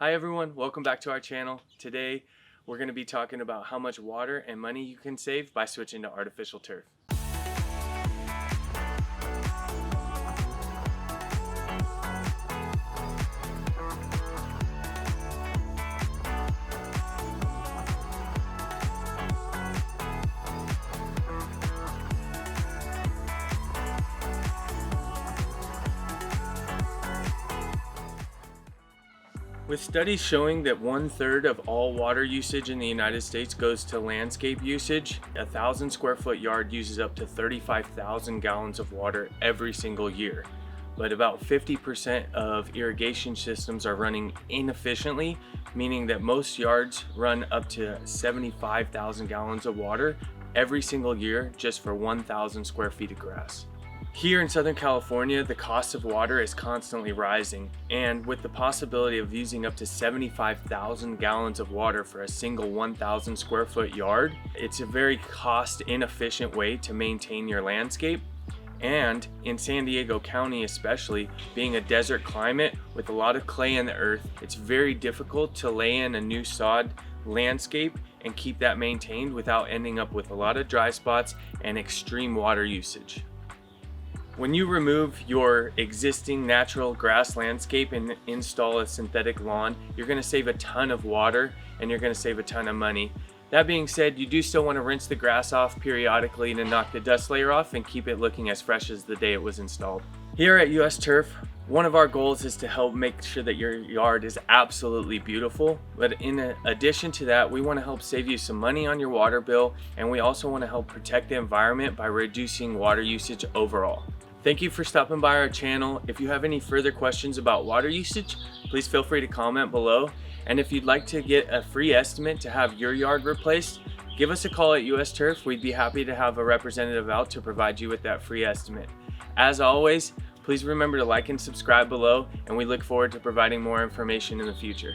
Hi everyone, welcome back to our channel. Today we're going to be talking about how much water and money you can save by switching to artificial turf. With studies showing that 1/3 of all water usage in the United States goes to landscape usage, a 1,000 square foot yard uses up to 35,000 gallons of water every single year. But about 50% of irrigation systems are running inefficiently, meaning that most yards run up to 75,000 gallons of water every single year just for 1,000 square feet of grass. Here in Southern California, the cost of water is constantly rising, and with the possibility of using up to 75,000 gallons of water for a single 1,000 square foot yard, it's a very cost inefficient way to maintain your landscape. And in San Diego County especially, being a desert climate with a lot of clay in the earth, it's very difficult to lay in a new sod landscape and keep that maintained without ending up with a lot of dry spots and extreme water usage. When you remove your existing natural grass landscape and install a synthetic lawn, you're going to save a ton of water and you're going to save a ton of money. That being said, you do still want to rinse the grass off periodically to knock the dust layer off and keep it looking as fresh as the day it was installed. Here at US Turf, one of our goals is to help make sure that your yard is absolutely beautiful. But in addition to that, we want to help save you some money on your water bill, and we also want to help protect the environment by reducing water usage overall. Thank you for stopping by our channel. If you have any further questions about water usage, please feel free to comment below. And if you'd like to get a free estimate to have your yard replaced, give us a call at US Turf. We'd be happy to have a representative out to provide you with that free estimate. As always, please remember to like and subscribe below, and we look forward to providing more information in the future.